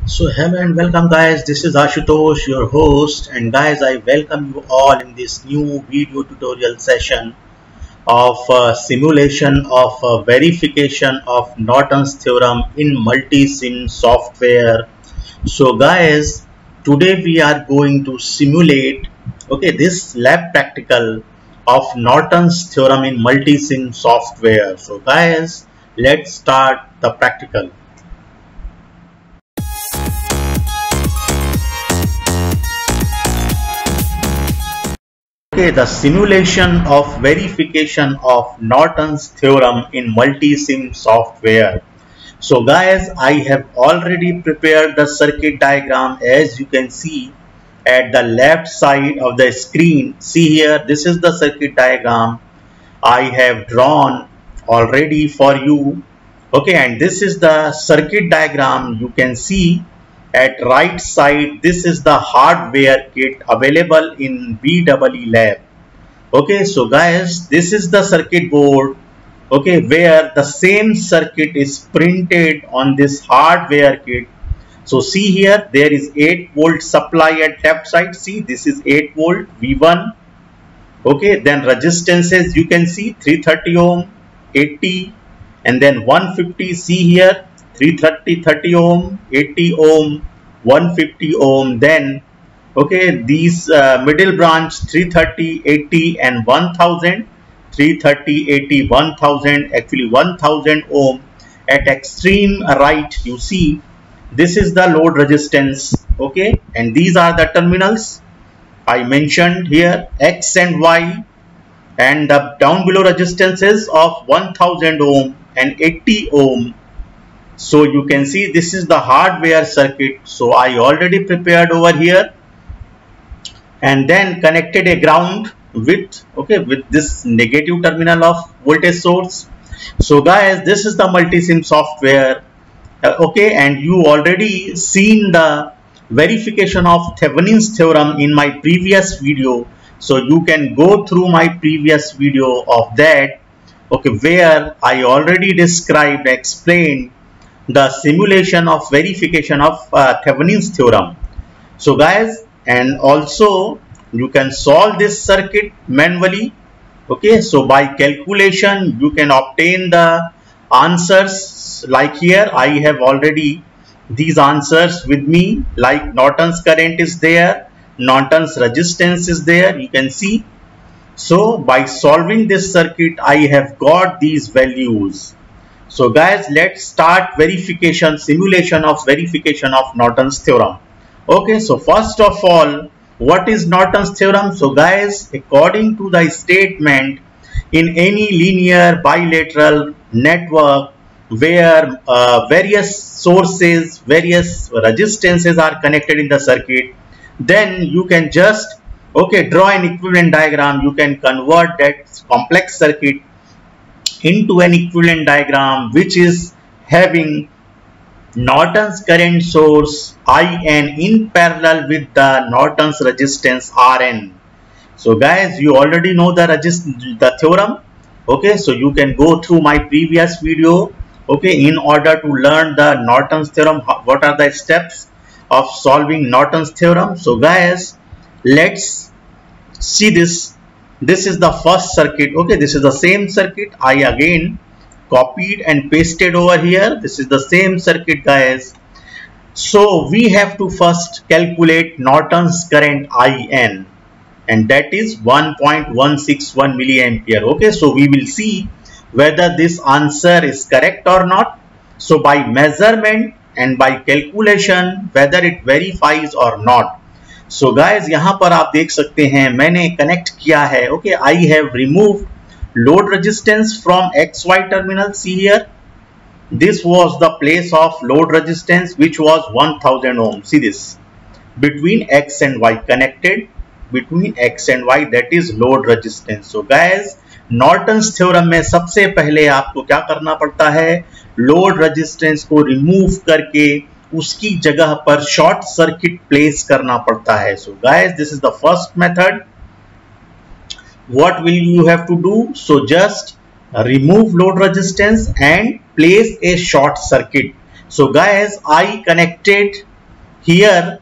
So hello and welcome guys, this is Ashutosh, your host, and guys I welcome you all in this new video tutorial session of simulation of verification of Norton's theorem in multi-sim software. So guys, today we are going to simulate this lab practical of Norton's theorem in multi-sim software. So guys, let's start the practical. The simulation of verification of Norton's theorem in multi-sim software. So guys, I have already prepared the circuit diagram as you can see at the left side of the screen. See here, this is the circuit diagram I have drawn already for you. And this is the circuit diagram you can see at right side. This is the hardware kit available in BEE lab. So guys, this is the circuit board where the same circuit is printed on this hardware kit. So see here, there is 8 volt supply at left side. See, this is 8 volt V1. Then resistances you can see 330 ohm, 80, and then 150. See here, 330, 30 ohm, 80 ohm, 150 ohm. Then these middle branch 330, 80 and 1000, 330, 80, 1000, actually 1000 ohm. At extreme right you see this is the load resistance, and these are the terminals I mentioned here, X and Y, and the down below resistances of 1000 ohm and 80 ohm. So you can see this is the hardware circuit. So I already prepared over here and then connected a ground with this negative terminal of voltage source. So guys, this is the multi-sim software, and you already seen the verification of Thevenin's theorem in my previous video. So you can go through my previous video of that, where I already explained the simulation of verification of Thevenin's theorem. So guys, and also you can solve this circuit manually. So by calculation you can obtain the answers. Like here I have already these answers with me, like Norton's current is there, Norton's resistance is there, you can see. So by solving this circuit I have got these values. So guys, let's start simulation of verification of Norton's theorem. So first of all, what is Norton's theorem? So guys, according to the statement, in any linear bilateral network where various sources, various resistances are connected in the circuit, then you can just draw an equivalent diagram. You can convert that complex circuit into an equivalent diagram which is having Norton's current source IN in parallel with the Norton's resistance RN. So guys, you already know the theorem. So you can go through my previous video in order to learn the Norton's theorem, what are the steps of solving Norton's theorem. So guys, let's see this. This is the first circuit. This is the same circuit I again copied and pasted over here. This is the same circuit, guys. So we have to first calculate Norton's current IN, and that is 1.161 milliampere. So we will see whether this answer is correct or not. So by measurement and by calculation whether it verifies or not. So guys, यहाँ पर आप देख सकते हैं मैंने connect किया है. I have removed load resistance from XY terminal. See here, this was the place of load resistance which was 1000 ohm. See this, between X and Y, connected between X and Y, that is load resistance. So guys, Norton's theorem में सबसे पहले आपको क्या करना पड़ता है, load resistance को remove करके उसकी जगह पर शॉर्ट सर्किट प्लेस करना पड़ता है. So guys, this is the first method. What will you have to do? So just remove load resistance and place a short circuit. So guys, I connected here,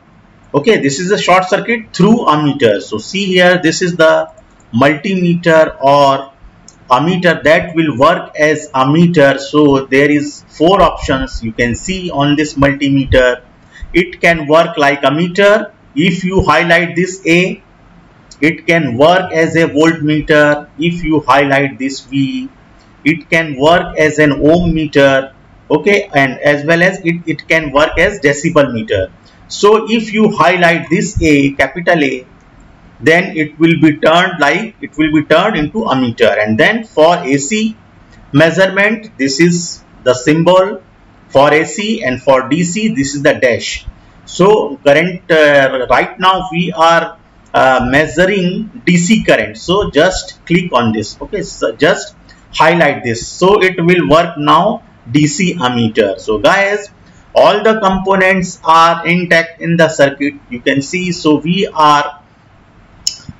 okay, this is a short circuit through ammeter. So see here, this is the multimeter or ammeter that will work as ammeter. So there is 4 options you can see on this multimeter. It can work like ammeter. If you highlight this A, it can work as a voltmeter. If you highlight this V, it can work as an ohm meter, okay, and as well as it can work as decibel meter. So if you highlight this A, capital A, then it will be turned into ammeter. And then for AC measurement, this is the symbol for AC, and for DC this is the dash. So current right now we are measuring DC current. So just click on this, okay, so just highlight this, so it will work now DC ammeter. So guys, all the components are intact in the circuit, you can see. So we are,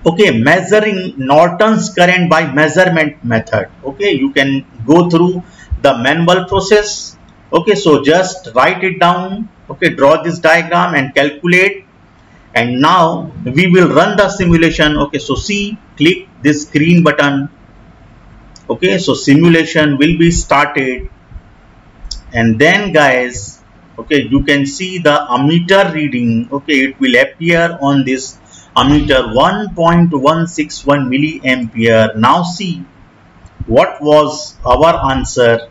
okay, measuring Norton's current by measurement method. Okay, you can go through the manual process. Okay, so just write it down, okay, draw this diagram and calculate. And now we will run the simulation. Okay, so see, click this green button. Okay, so simulation will be started, and then guys, okay, you can see the ammeter reading. Okay, it will appear on this ammeter 1.161 milliampere. Now see what was our answer,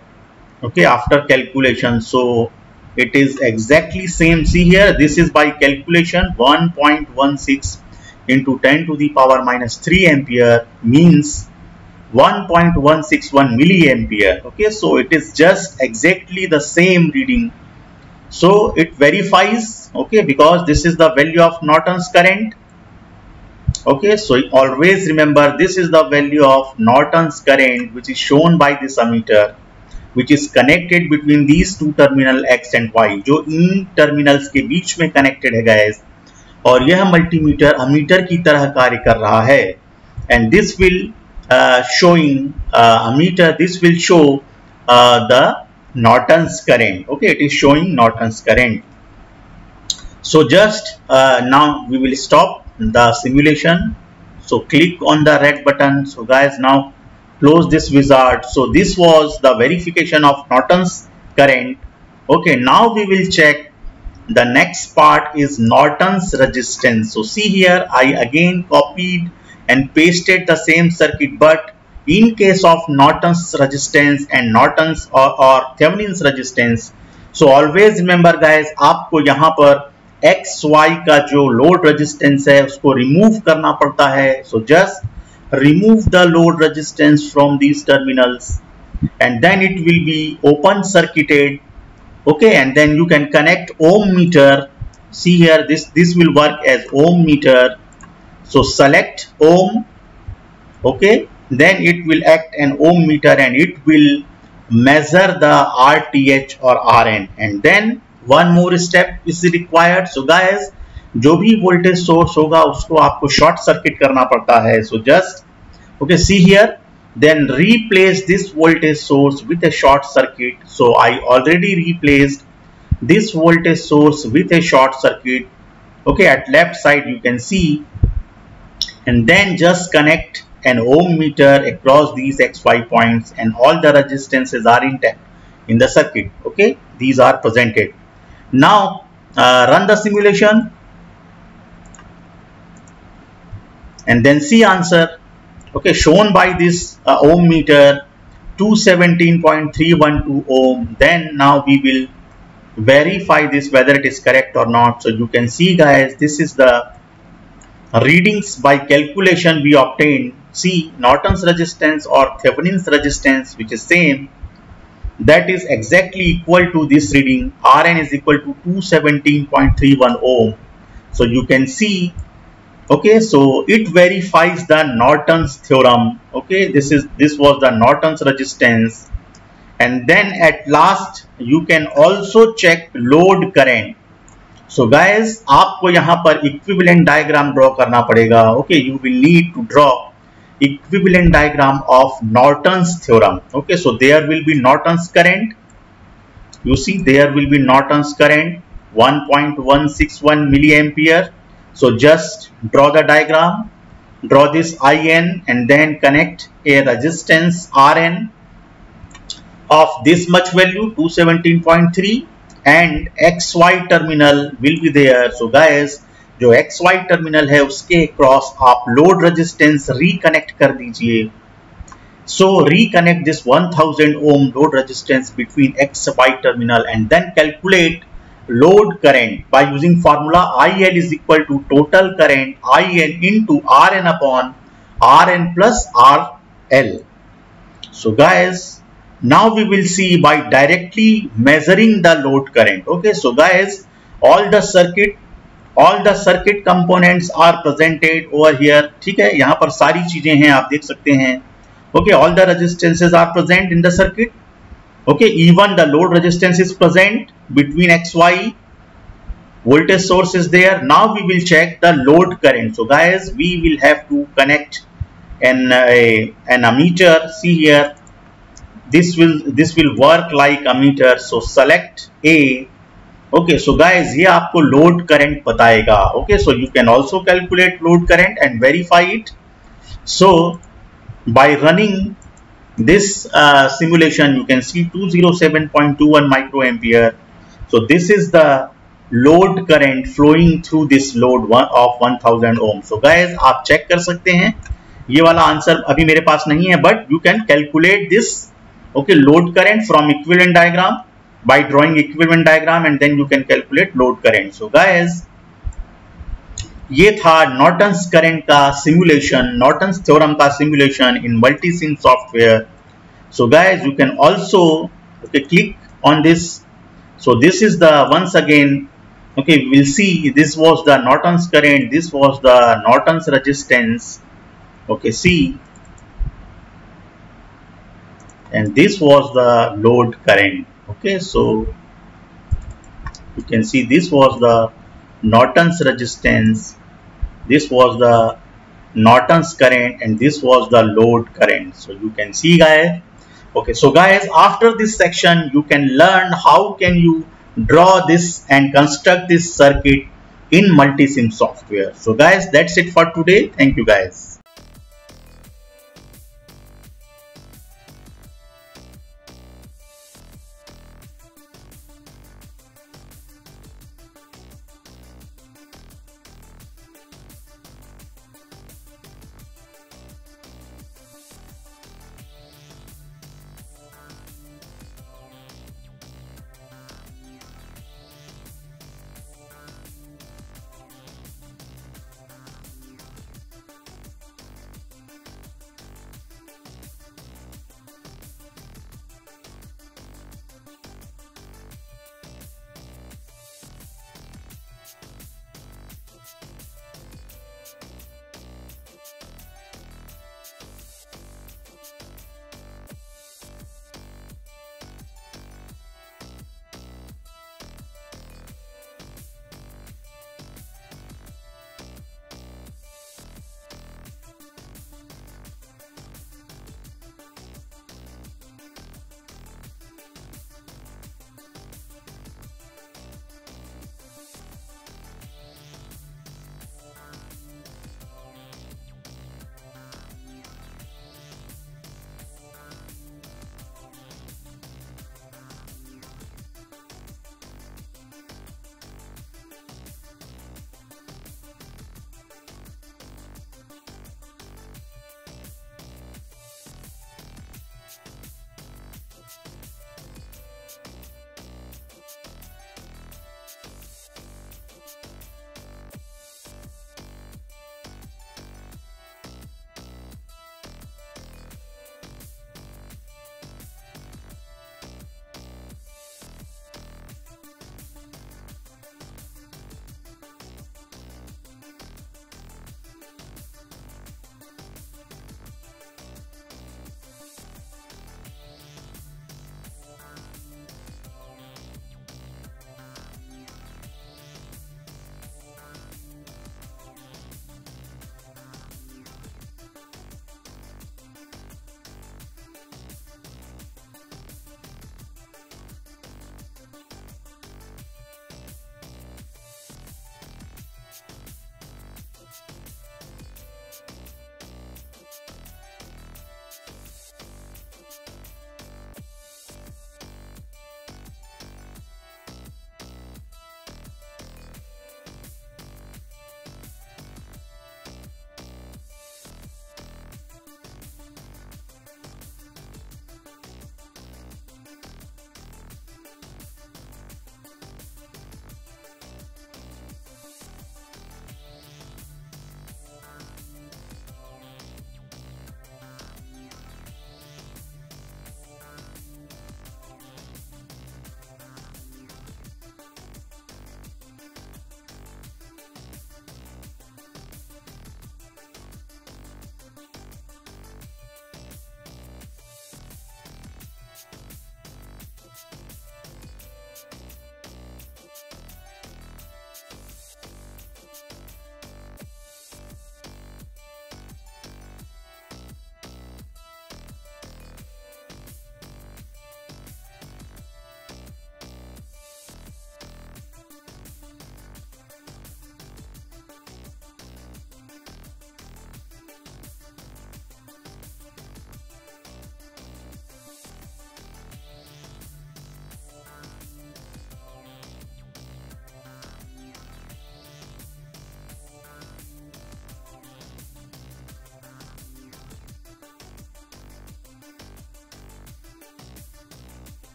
okay, after calculation. So it is exactly same. See here, this is by calculation 1.16 into 10 to the power minus 3 ampere means 1.161 milliampere. Okay, so it is just exactly the same reading. So it verifies, okay, because this is the value of Norton's current. Okay, so always remember, this is the value of Norton's current which is shown by this ammeter, which is connected between these two terminal X and Y, जो इन terminals के बीच में connected है guys. और यह multimeter ammeter की तरह कार्य कर रहा है. And this will showing ammeter, this will show the Norton's current. Okay, it is showing Norton's current. So just now we will stop the simulation. So click on the red button. So guys, now close this wizard. So this was the verification of Norton's current. Okay, now we will check the next part is Norton's resistance. So see here, I again copied and pasted the same circuit, but in case of Norton's resistance and Norton's or Thevenin's resistance, so always remember guys, आपको यहाँ पर XY का जो load resistance है उसको remove करना पड़ता है. So just remove the load resistance from these terminals, and then it will be open circuited. Okay, and then you can connect ohm meter. See here, this will work as ohm meter. So select ohm, okay, then it will act an ohm meter and it will measure the RTH or RN. And then one more step is required. So guys, जो भी voltage source होगा उसको आपको short circuit करना पड़ता है. So just, okay, see here, then replace this voltage source with a short circuit. So I already replaced this voltage source with a short circuit. Okay, at left side you can see, and then just connect an ohm meter across these XY points, and all the resistances are intact in the circuit. Okay, these are presented. Now run the simulation and then see answer. Okay, shown by this ohm meter 217.312 ohm. Then now we will verify this whether it is correct or not. So you can see guys, this is the readings by calculation we obtained. See, Norton's resistance or Thevenin's resistance, which is same, that is exactly equal to this reading. Rn is equal to 217.31 ohm. So you can see, okay, so it verifies the Norton's theorem. Okay, this was the Norton's resistance. And then at last you can also check load current. So guys, आपको यहाँ पर equivalent diagram draw करना पड़ेगा. Okay, you will need to draw equivalent diagram of Norton's theorem. Okay, so there will be Norton's current. You see, there will be Norton's current 1.161 milliampere. So just draw the diagram, draw this IN and then connect a resistance RN of this much value 217.3 and XY terminal will be there. So guys, जो XY terminal है उसके cross आप load resistance reconnect कर दीजिए. So reconnect this 1000 ohm load resistance between XY terminal and then calculate load current by using formula IL is equal to total current IN into RN upon RN plus RL. So guys, now we will see by directly measuring the load current. Okay, so guys, all the circuit components are presented over here. ठीक है, यहाँ पर सारी चीजें हैं, आप देख सकते हैं. Okay, all the resistances are present in the circuit. Okay, even the load resistance is present between XY. Voltage source is there. Now we will check the load current. So guys, we will have to connect an ammeter. See here, this will work like ammeter. So select A. Okay, so guys, ये आपको load current बताएगा. Okay, so you can also calculate load current and verify it. So by running this simulation, you can see 207.21 microampere. So this is the load current flowing through this load of 1000 ohm. So guys, आप check कर सकते हैं. ये वाला answer अभी मेरे पास नहीं है, but you can calculate this okay load current from equivalent diagram by drawing equivalent diagram and then you can calculate load current. So guys, ये था नॉर्टन्स करंट का सिमुलेशन, नॉर्टन्स थ्योरम का simulation in Multisim software. So guys, you can also click on this. So this is the once again, okay, we'll see this was the Norton's current, this was the Norton's resistance. Okay, see, and this was the load current. Okay, so you can see this was the Norton's resistance, this was the Norton's current and this was the load current. So you can see guys. Okay, so guys, after this section you can learn how can you draw this and construct this circuit in multisim software. So guys, that's it for today. Thank you guys.